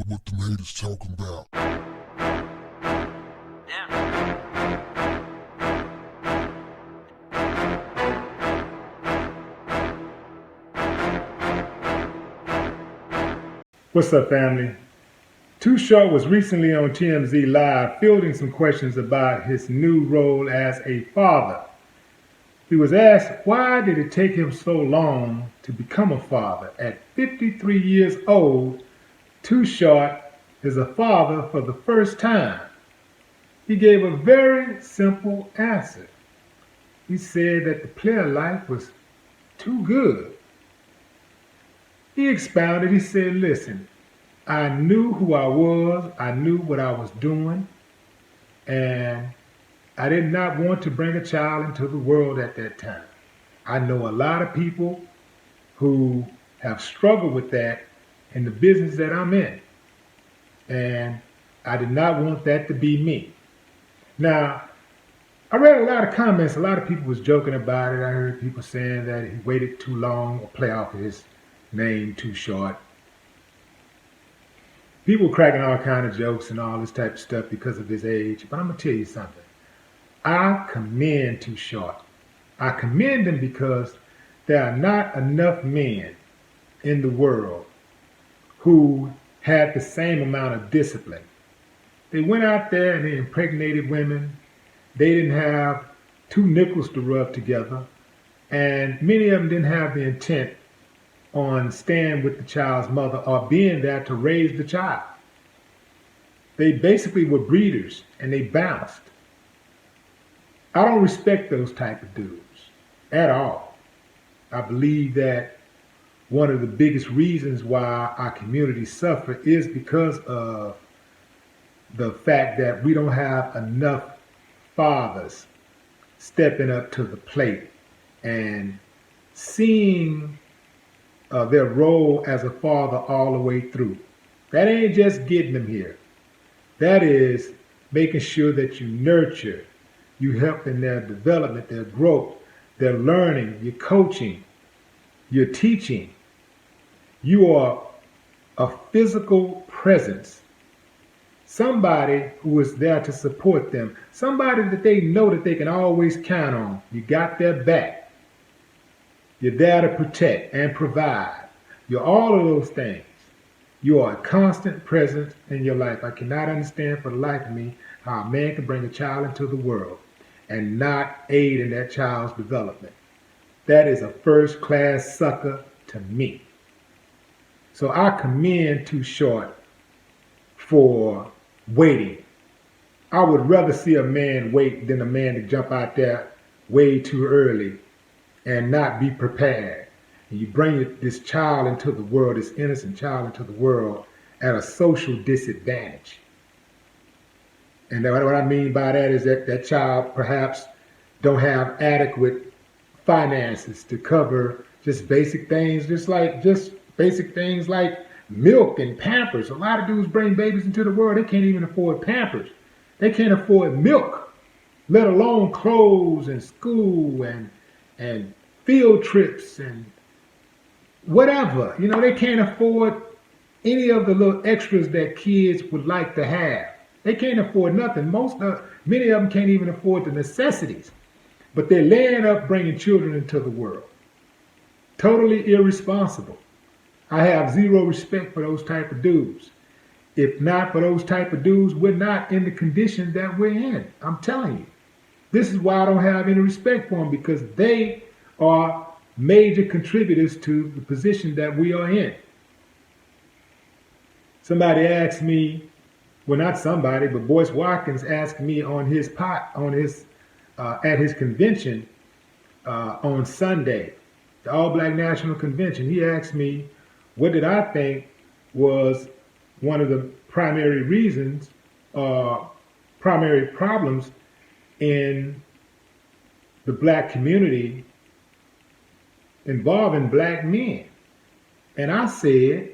what the haters talking about. What's up, family? Too Short was recently on TMZ Live fielding some questions about his new role as a father. He was asked, why did it take him so long to become a father? At 53 years old, Too Short is a father for the first time. He gave a very simple answer. He said that the player life was too good. He expounded, he said, listen, I knew who I was, I knew what I was doing, and I did not want to bring a child into the world at that time. I know a lot of people who have struggled with that in the business that I'm in, and I did not want that to be me. Now, I read a lot of comments, a lot of people was joking about it. I heard people saying that he waited too long to play off his name Too Short. People cracking all kind of jokes and all this type of stuff because of his age. But I'm going to tell you something. I commend Too Short. I commend him because there are not enough men in the world who had the same amount of discipline. They went out there and they impregnated women. They didn't have two nickels to rub together. And many of them didn't have the intent on staying with the child's mother or being there to raise the child. They basically were breeders and they bounced. I don't respect those type of dudes at all. I believe that one of the biggest reasons why our community suffer is because of the fact that we don't have enough fathers stepping up to the plate and seeing their role as a father all the way through. That ain't just getting them here. That is making sure that you nurture, you help in their development, their growth, their learning, your coaching, your teaching. You are a physical presence. Somebody who is there to support them. Somebody that they know that they can always count on. You got their back. You're there to protect and provide. You're all of those things. You are a constant presence in your life. I cannot understand for the life of me how a man can bring a child into the world and not aid in that child's development. That is a first-class sucker to me. So I commend Too Short for waiting. I would rather see a man wait than a man to jump out there way too early and not be prepared. And you bring this child into the world, this innocent child into the world at a social disadvantage. And what I mean by that is that that child perhaps don't have adequate finances to cover just basic things, just basic things like milk and Pampers. A lot of dudes bring babies into the world, they can't even afford Pampers. They can't afford milk, let alone clothes and school and field trips and whatever. You know, they can't afford any of the little extras that kids would like to have. They can't afford nothing. Many of them can't even afford the necessities. But they're laying up bringing children into the world. Totally irresponsible. I have zero respect for those type of dudes. If not for those type of dudes, we're not in the condition that we're in. I'm telling you. This is why I don't have any respect for them, because they are major contributors to the position that we are in. Somebody asked me, well, not somebody, but Boyce Watkins asked me on his at his convention on Sunday, the All Black National Convention. He asked me, what did I think was one of the primary reasons, primary problems in the black community involving black men. And I said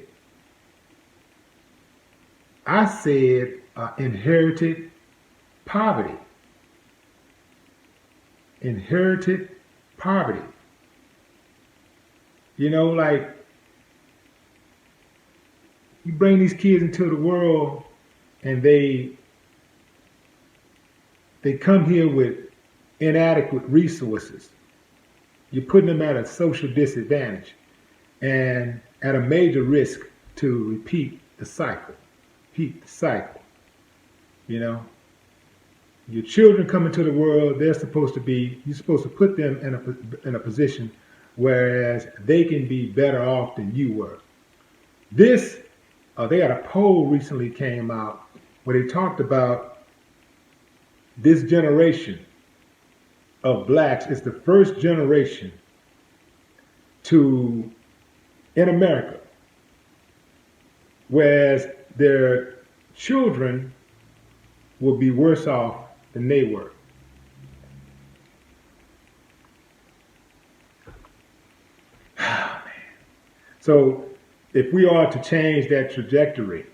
inherited poverty. Inherited poverty. You know, like, You bring these kids into the world and they come here with inadequate resources. You're putting them at a social disadvantage and at a major risk to repeat the cycle. Repeat the cycle. You know, your children come into the world, you're supposed to put them in a position whereas they can be better off than you were. They had a poll recently came out where they talked about this generation of blacks is the first generation in America, whereas their children will be worse off than they were. So if we are to change that trajectory,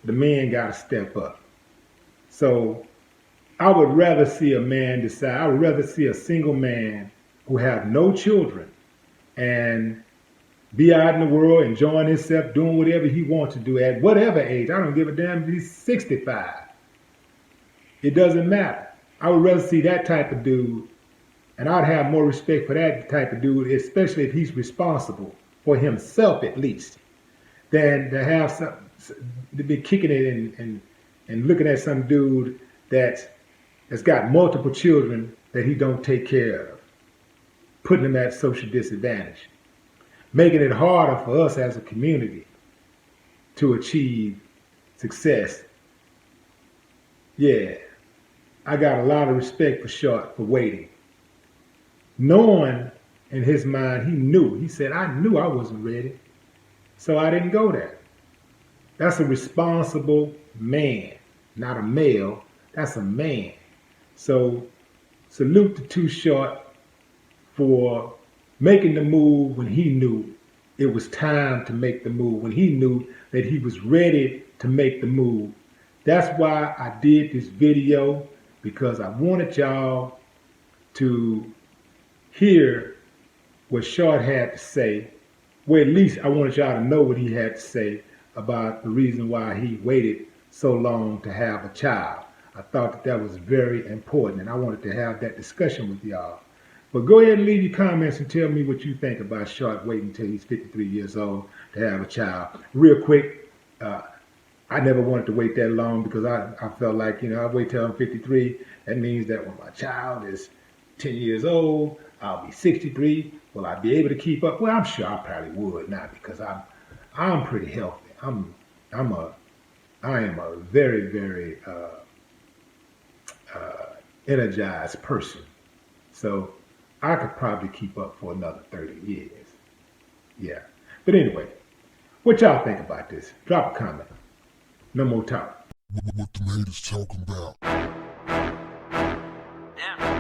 the men got to step up. So I would rather see a man decide, I would rather see a single man who have no children and be out in the world, enjoying himself, doing whatever he wants to do at whatever age. I don't give a damn if he's 65. It doesn't matter. I would rather see that type of dude, and I'd have more respect for that type of dude, especially if he's responsible for himself at least, than to have to be kicking it and looking at some dude that's got multiple children that he don't take care of, putting them at social disadvantage, making it harder for us as a community to achieve success. Yeah, I got a lot of respect for Short for waiting. Knowing in his mind, he said, I knew I wasn't ready, so I didn't go there. That's a responsible man, not a male, that's a man. So salute to Too Short for making the move when he knew it was time to make the move, when he knew that he was ready to make the move. That's why I did this video, because I wanted y'all to hear what Short had to say. Well, at least I wanted y'all to know what he had to say about the reason why he waited so long to have a child. I thought that was very important, and I wanted to have that discussion with y'all. But go ahead and leave your comments and tell me what you think about Short waiting until he's 53 years old to have a child. Real quick, I never wanted to wait that long because I felt like, I wait till I'm 53. That means that when my child is 10 years old, I'll be 63. Will I be able to keep up? Well, I'm sure I probably would not, because I'm pretty healthy. I am a very, very energized person. So I could probably keep up for another 30 years. Yeah. But anyway, what y'all think about this? Drop a comment. No more talk. What the haters talking about? Yeah.